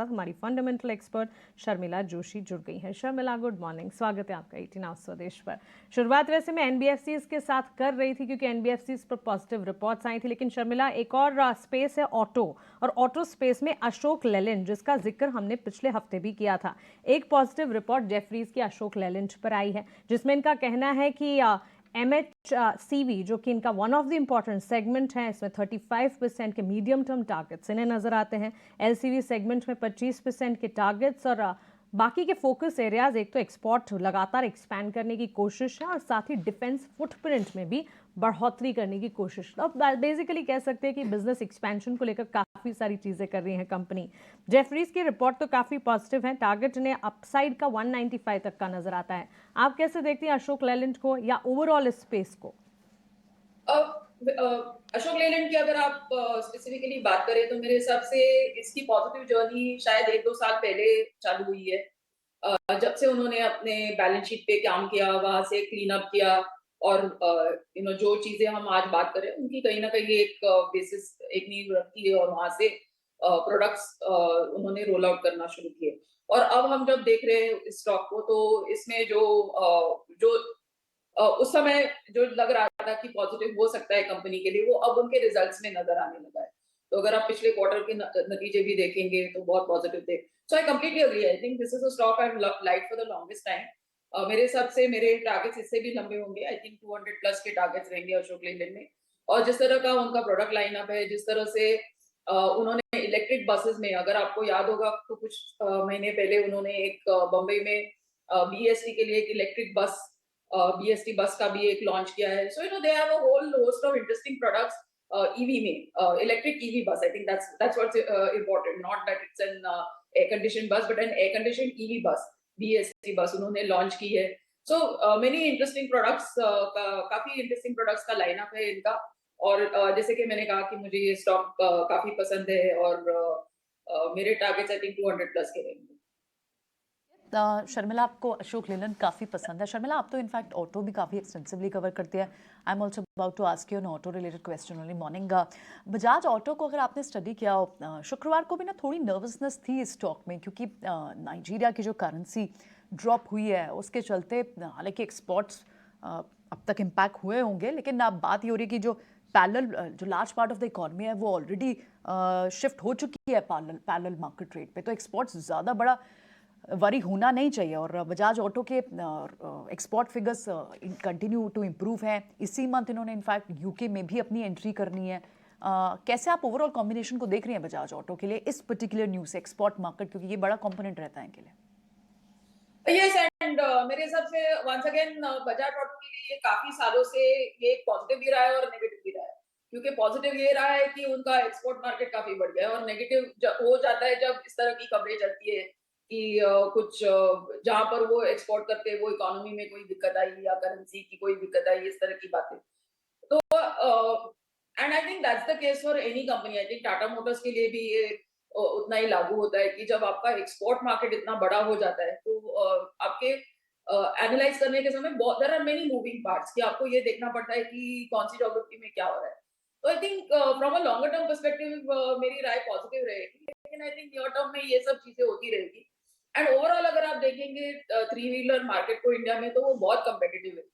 साथ हमारी fundamental expert Sharmila Joshi जुड़ गई हैं। शर्मिला, गुड मॉर्निंग, स्वागत है आपका 18 आवर्स स्वदेश पर। शुरुआत वैसे मैं एनबीएफसीज के साथ कर रही थी क्योंकि एनबीएफसीज पर पॉजिटिव रिपोर्ट्स आई थी, लेकिन शर्मिला एक और स्पेस है ऑटो, और ऑटो स्पेस में अशोक लेलैंड, जिसका जिक्र हमने पिछले हफ्ते भी किया था। एक पॉजिटिव रिपोर्ट जेफरीज की अशोक लेलैंड पर आई है, जिसमें इनका कहना है कि MHCV, जो कि इनका one of the important segment है, इसमें 35% के मीडियम टर्म टारगेट्स इन्हें नजर आते हैं। LCV सेगमेंट में 25% के टारगेट्स, और बाकी के फोकस एरियाज, एक तो एक्सपोर्ट लगातार एक्सपैंड करने की कोशिश है और साथ ही डिफेंस फुटप्रिंट में भी बढ़ोतरी करने की कोशिश। अब बेसिकली कह सकते हैं कि बिजनेस एक्सपेंशन को लेकर काफ़ी सारी चीज़ें कर रही है कंपनी। जेफरीज की रिपोर्ट तो काफ़ी पॉजिटिव है, टारगेट ने अपसाइड का 195 तक का नजर आता है। आप कैसे देखती हैं अशोक लेलैंड को या ओवरऑल इस स्पेस को? अशोक लेलैंड की अगर आप स्पेसिफिकली बात करें तो मेरे हिसाब से इसकी पॉजिटिव जर्नी शायद 1-2 साल पहले चालू हुई है। जब से उन्होंने अपने बैलेंस शीट पे काम किया, वहां से क्लीन अप किया, और जो चीजें हम आज बात करें उनकी कहीं ना कहीं एक बेसिस, एक नींव रखी है, और वहां से प्रोडक्ट्स उन्होंने रोल आउट करना शुरू किए। और अब हम जब देख रहे हैं इस स्टॉक को, तो इसमें जो उस समय जो लग रहा था कि पॉजिटिव हो सकता है कंपनी के लिए, वो अब उनके रिजल्ट्स में नजर आने लगा है। तो अगर आप पिछले क्वार्टर के नतीजे भी देखेंगे तो बहुत पॉजिटिव थे। So I completely agree, I think this is a stock I have liked for the longest time. मेरे हिसाब से मेरे टारगेट्स इससे भी लंबे होंगे, आई थिंक 200 प्लस के टारगेट्स रहेंगे अशोक लेलैंड में। और जिस तरह का उनका प्रोडक्ट लाइनअप है, जिस तरह से उन्होंने इलेक्ट्रिक बसेस में, अगर आपको याद होगा तो कुछ महीने पहले उन्होंने एक बम्बई में बीएसटी के लिए एक इलेक्ट्रिक बस, BST बस का भी एक लॉन्च किया है। So they have a whole host of interesting products EV में, electric EV bus. I think that's what's important, not that it's an air condition bus, but an air condition EV bus, BST bus उन्होंने launch की है। So many interesting products, काफी interesting products का lineup है इनका। और जैसे कि मैंने कहा कि मुझे ये स्टॉक काफी पसंद है, और मेरे टारगेट्स आई थिंक 200 प्लस के रहेंगे। शर्मिला, आपको अशोक लेलैंड काफ़ी पसंद है। शर्मिला, आप तो इनफैक्ट ऑटो भी काफ़ी एक्सटेंसिवली कवर करते हैं। I am also about to ask you an auto related question only. Morning, Bajaj auto को अगर आपने स्टडी किया हो, शुक्रवार को भी ना थोड़ी नर्वसनेस थी इस स्टॉक में, क्योंकि नाइजीरिया की जो करेंसी ड्रॉप हुई है उसके चलते, हालांकि एक्सपोर्ट्स अब तक इम्पैक्ट हुए होंगे, लेकिन अब बात ये हो रही है कि जो जो large part of the economy है वो ऑलरेडी शिफ्ट हो चुकी है पैरेलल मार्केट रेट पे, तो एक्सपोर्ट्स ज़्यादा बड़ा वरी होना नहीं चाहिए। और बजाज ऑटो के export figures continue to improve हैं। इसी मंथ इन्होंने इनफैक्ट यूके में भी अपनी एंट्री करनी है। कैसे आप ओवरऑल कॉम्बिनेशन को देख रही हैं बजाज ऑटो के लिए इस पर्टिकुलर न्यूज़, एक्सपोर्ट मार्केट, क्योंकि ये बड़ा कंपोनेंट रहता है इनके लिए? यस, एंड मेरे हिसाब से वंस अगेन बजाज ऑटो के लिए ये काफी सालों से ये पॉजिटिव भी रहा है और नेगेटिव भी रहा है। क्योंकि पॉजिटिव ये रहा है कि उनका एक्सपोर्ट मार्केट काफी बढ़ गया है, और नेगेटिव हो जाता है जब इस तरह की खबरें चलती है कि कुछ जहां पर वो एक्सपोर्ट करते हैं वो इकोनॉमी में कोई दिक्कत आई, या करेंसी की कोई दिक्कत आई, इस तरह की बातें। तो and I think that's the case for any company. I think Tata Motors के लिए भी ये उतना ही लागू होता है कि जब आपका एक्सपोर्ट मार्केट इतना बड़ा हो जाता है, तो आपके एनालाइज करने के समय there are many moving parts, कि आपको ये देखना पड़ता है कि कौन सी ज्योग्राफी में क्या हो रहा है। तो I think from a longer term perspective मेरी राय पॉजिटिव रहेगी, लेकिन आई थिंक नियर टर्म में ये सब चीजें होती रहेगी। एंड ओवरऑल अगर आप देखेंगे थ्री व्हीलर मार्केट को इंडिया में, तो वो बहुत कम्पिटिटिव है,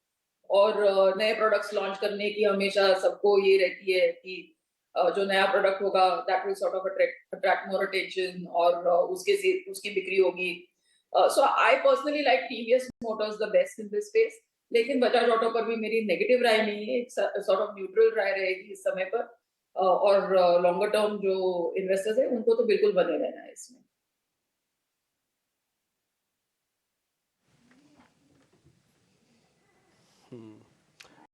और नए प्रोडक्ट्स लॉन्च करने की हमेशा सबको ये रहती है कि जो नया प्रोडक्ट होगा that will sort of attract more attention, और उसके से उसकी बिक्री होगी। So I personally like TVS Motors the best in this space. लेकिन बजाज ऑटो पर भी मेरी नेगेटिव राय नहीं है, एक सॉर्ट ऑफ न्यूट्रल राय रहेगी इस समय पर। और लॉन्गर टर्म जो इन्वेस्टर्स है उनको तो बिल्कुल बने रहना है इसमें।